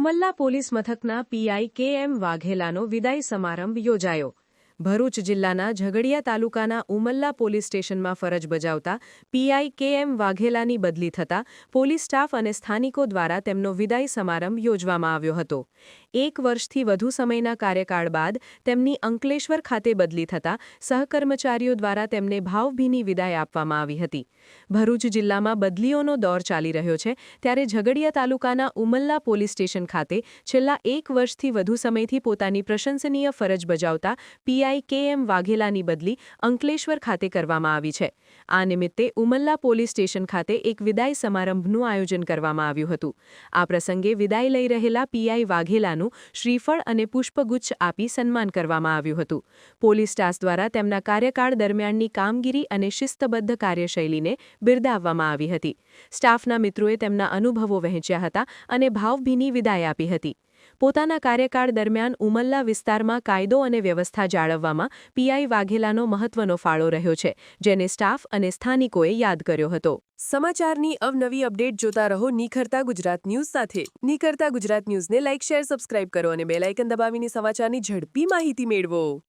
Umalla police મથકના PI કે.એમ. વાઘેલાનો વિદાય સમારંભ યોજાયો. ભરૂચ જિલ્લાના ઝઘડિયા તાલુકાના ઉમલ્લા પોલીસ સ્ટેશનમાં ફરજ બજાવતા પીઆઈ કે.એમ. વાઘેલાની બદલી થતાં પોલીસ સ્ટાફ અને સ્થાનિકો દ્વારા તેમનો વિદાય સમારંભ યોજવામાં આવ્યો હતો. 1 વર્ષથી વધુ સમયના કાર્યકાળ બાદ તેમની અંકલેશ્વર ખાતે બદલી થતાં સહકર્મચારીઓ દ્વારા તેમને ભાવભીની વિદાય આપવામાં આવી હતી. ભરૂચ જિલ્લામાં બદલીઓનો દોર ચાલી રહ્યો છે ત્યારે ઝઘડિયા તાલુકાના ઉમલ્લા પોલીસ સ્ટેશન ખાતે છેલ્લા 1 વર્ષથી વધુ સમયથી પોતાની પ્રશંસનીય ફરજ બજાવતા પીઆઈ કે.એમ. વાઘેલાની બદલી અંકલેશ્વર ખાતે કરવામાં આવી છે. આ નિમિત્તે ઉમલ્લા પોલીસ સ્ટેશન ખાતે એક વિદાય સમારંભનું આયોજન કરવામાં આવ્યું હતું. આ પ્રસંગે વિદાય લઈ રહેલા પીઆઈ વાઘેલાનું શ્રીફળ અને પુષ્પગુચ્છ આપી સન્માન કરવામાં આવ્યું હતું. પોલીસ સ્ટાફ દ્વારા તેમના કાર્યકાળ દરમિયાનની કામગીરી અને શિસ્તબદ્ધ કાર્યશૈલીને બિરદાવવામાં આવી હતી. સ્ટાફના મિત્રોએ તેમના અનુભવો વહેંચ્યા હતા અને ભાવભીની વિદાય આપી હતી. પોતાના કાર્યકાળ દરમિયાન ઉમલ્લા વિસ્તારમાં કાયદો અને વ્યવસ્થા જાળવવામાં પીઆઈ વાઘેલાનો મહત્વનો ફાળો રહ્યો છે, જેને સ્ટાફ અને સ્થાનિકોએ યાદ કર્યો હતો. સમાચારની અવનવી અપડેટ જોતા રહો નિખરતા ગુજરાત ન્યૂઝ સાથે. નિખરતા ગુજરાત ન્યૂઝને લાઇક, શેર, સબસ્ક્રાઇબ કરો અને બેલ આઇકન દબાવીને સમાચારની ઝડપી માહિતી મેળવો.